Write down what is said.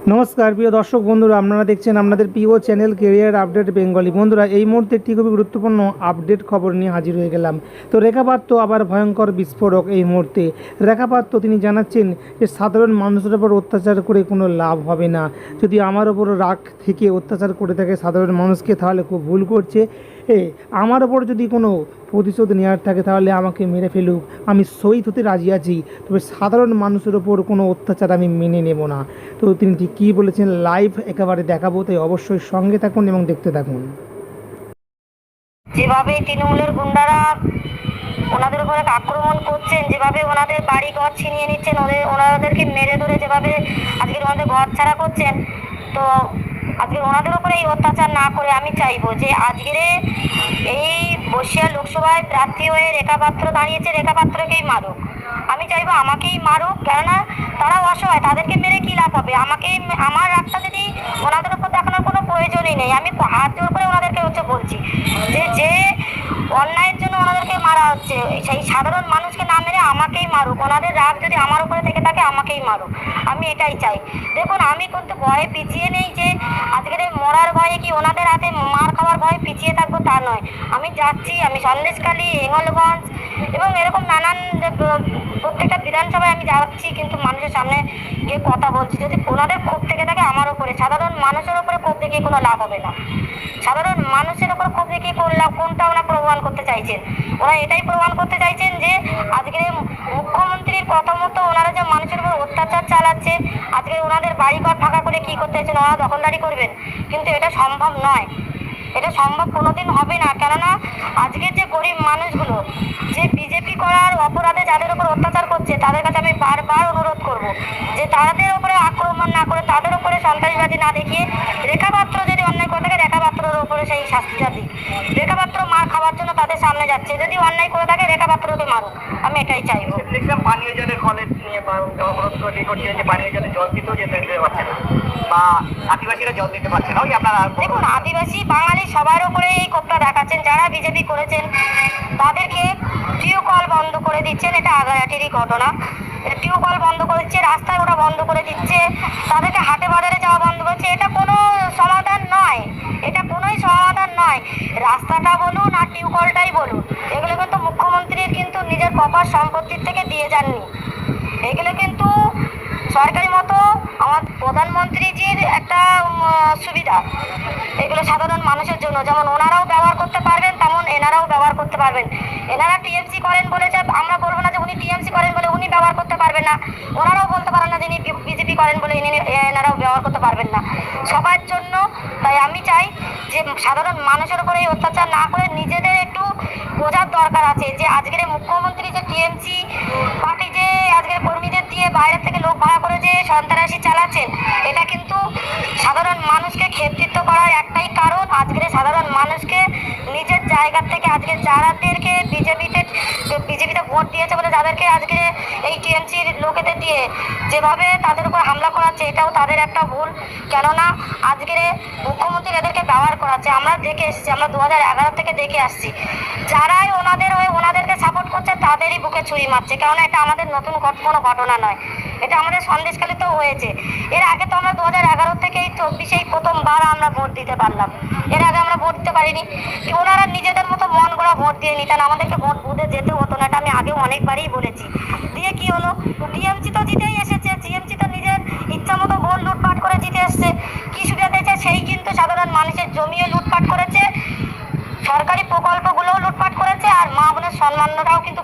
নমস্কার প্রিয় দর্শক বন্ধুরা, আপনারা দেখছেন আপনাদের প্রিয় চ্যানেল কেরিয়ার আপডেট বেঙ্গলি। বন্ধুরা, এই মুহূর্তে একটি খুবই গুরুত্বপূর্ণ আপডেট খবর নিয়ে হাজির হয়ে গেলাম। তো রেখা পাত্র আবার ভয়ঙ্কর বিস্ফোরক এই মুহূর্তে। রেখা পাত্র তিনি জানাচ্ছেন যে সাধারণ মানুষের ওপর অত্যাচার করে কোনো লাভ হবে না। যদি আমার ওপর রাগ থেকে অত্যাচার করে থাকে সাধারণ মানুষকে, তাহলে খুব ভুল করছে। আমার ওপর যদি কোনো প্রতিশোধ নেওয়ার থাকে তাহলে আমাকে মেরে ফেলুক, আমি শহীদ হতে রাজি আছি, তবে সাধারণ মানুষের ওপর কোনো অত্যাচার আমি মেনে নেব না। তো তিনি ঠিক কী বলেছেন লাইভ একেবারে দেখাবো, তাই অবশ্যই সঙ্গে থাকুন এবং দেখতে থাকুন। যেভাবে তৃণমূলের গুন্ডারা ওনাদের উপরে আক্রমণ করছেন, যেভাবে ওনাদের বাড়ি ঘর ছিনিয়ে নিচ্ছেন, ওনাদেরকে মেরে ধরে যেভাবে আজকে ওনাদের ঘর ছাড়া করছেন, তো আজকে ওনাদের উপরে এই অত্যাচার না করে আমি চাইবো যে আজকের এই বসিয়া লোকসভায় প্রার্থী হয়ে রেখা পাত্র দাঁড়িয়েছে, রেখা পাত্রকেই মারুক। আমি চাইবো আমাকেই মারুক, কেননা তারা অসহায়, তাদেরকে মেরে কী লাভ হবে? আমাকেই, আমার রাগটা যদি ওনাদের উপর দেখানোর কোনো প্রয়োজনই নেই। আমি হাত জোর করে ওনাদেরকে বলছি যে অন্যায়ের জন্য ওনাদেরকে মারা হচ্ছে, সেই সাধারণ মানুষকে না মেরে আমাকেই মারুক। ওনাদের রাগ যদি আমার উপরে থেকে থাকে আমাকেই মারুক, আমি এটাই চাই। দেখুন, আমি কিন্তু ভয়ে পিছিয়ে নেই যে আজকের মরার ভয়ে কি ওনাদের হাতে মার খাওয়ার ভয়ে পিছিয়ে থাকবো তা নয়। আমি যাচ্ছি, আমি সন্দেশখালী, হিঙ্গলগঞ্জ এবং এরকম নানান প্রত্যেকটা বিধানসভায় আমি যাচ্ছি, কিন্তু মানুষের সামনে গিয়ে কথা বলছি। যদি ওনাদের ক্ষোভ থেকে থাকে আমার উপরে, সাধারণ মানুষের উপরে ক্ষোভ দেখিয়ে কোনো লাভ হবে না। সাধারণ মানুষের উপর ক্ষোভ দেখিয়ে কোনটা ওরা প্রমাণ করতে চাইছেন? ওরা এটাই প্রমাণ করতে চাইছেন যে আজকে মুখ্যমন্ত্রীর কথা মতো ওনারা যে মানুষের উপর অত্যাচার চালাচ্ছে, আজকে ওনাদের বাড়িঘর ফাঁকা করে কি করতে চাইছেন? ওরা দখলদারি করবেন, কিন্তু এটা সম্ভব নয়, এটা সম্ভব কোনোদিন হবে না। কেননা আজকের যে গরিব মানুষগুলো, যে বিজেপি করার অপরাধে যাদের উপর অত্যাচার করছে, তাদের কাছে আমি বারবার অনুরোধ করব যে তাদের উপরে আক্রমণ না করে, তাদের উপরে সন্ত্রাসবাদী না দেখিয়ে রেখা পাত্র যদি অন্যায় করে থাকে রেখা পাত্রের উপরে সেই শাস্তিটা দিক। রেখা পাত্র মার খাওয়ার জন্য তাদের সামনে যাচ্ছে, যদি অন্যায় করে থাকে রেখা পাত্রকে মারুক, আমি এটাই চাইবো। পানীয় জলের কলেজ নিয়ে অবরোধ করছে যে পানীয় জলে জল দিতেও যেতে পারছে না, বা আদিবাসীরা জল দিতে পারছে না। ওই আপনারা দেখুন, আদিবাসী বাঙালি সবার উপরে এই ক্ষোভটা দেখাচ্ছেন। যারা বিজেপি করেছেন তাদেরকে টিউবওয়েল বন্ধ করে দিচ্ছেন, এটা আগারহাটিরই ঘটনা। টিউবওয়েল বন্ধ করে দিচ্ছে, রাস্তায় ওরা বন্ধ করে দিচ্ছে, তাদেরকে হাটে বাজারে যাওয়া বন্ধ করছে। এটা কোনো সমাধান নয়, এটা কোনোই সমাধান নয়। রাস্তাটা বলুন আর টিউবওয়েলটাই বলুন, এগুলো কিন্তু মুখ্যমন্ত্রীর কিন্তু নিজের প্রপার সম্পত্তির থেকে দিয়ে যাননি। এগুলো কিন্তু সরকারি মতো আমার প্রধানমন্ত্রীজির একটা সুবিধা। এগুলো সাধারণ মানুষের জন্য, যেমন ওনারাও ব্যবহার করতে পারবেন তেমন এনারাও ব্যবহার করতে পারবেন। এনারা টিএমসি করেন বলে যে আমরা বলবো না যে উনি টিএমসি করেন বলে উনি ব্যবহার করতে পারবেন না, ওনারাও বলতে পারেন না যে ইনি বিজেপি করেন বলে এনারাও ব্যবহার করতে পারবেন না, সবার জন্য। তাই আমি চাই যে সাধারণ মানুষের উপরে এই অত্যাচার না করে নিজেদের একটু বোঝার দরকার আছে যে আজকের মুখ্যমন্ত্রী যে টিএমসি পার্টি যে আজকের কর্মীদের দিয়ে বাইরের থেকে লোক ভাড়া করে যে সন্ত্রাসী চালাচ্ছেন, এটা কিন্তু সাধারণ মানুষকে ক্ষেত্রিত করার একটাই কারণ। আজকের সাধারণ মানুষকে নিজের জায়গা থেকে আজকে যাদেরকে বিজেপিতে ভোট দিয়েছে বলে যাদেরকে আজকে এই টিএমসির লোকেদের দিয়ে যেভাবে তাদের উপর হামলা করাচ্ছে, এটাও তাদের একটা ভুল। কেননা আজকের মুখ্যমন্ত্রী এদেরকে ব্যবহার করাচ্ছে। আমরা দেখে এসেছি, আমরা 2011 থেকে দেখে আসছি, যারাই ওনাদের হয়ে ওনাদেরকে সাপোর্ট করছে তাদেরই বুকে ছুরি মারছে। কেননা এটা আমাদের নতুন কোনো ঘটনা নয়, এটা আমাদের সন্দেশখালীতেও হয়েছে। এর আগে তো আমরা 2011 থেকে এই 24 প্রথমবার আমরা ভোট দিতে পারলাম, এর আগে আমরা ভোট দিতে পারিনি। ওনারা নিজেদের মতো মন গড়া ভোট দিয়ে নিতেন, আমাদেরকে ভোট বুঝে যেতে হতো না। এটা আমি আগেও অনেকবারই বলেছি। দিয়ে কি হলো? টিএমসি তো জিতেই এসেছে, টিএমসি তো নিজের ইচ্ছা মতো ভোট লুটপাট করে জিতে এসছে। কি সুবিধা দিয়েছে? সেই কিন্তু সাধারণ মানুষের জমিও লুটপাট করেছে, সরকারি প্রকল্পগুলোও লুটপাট করেছে, আর মা বোনের সম্মানটাও কিন্তু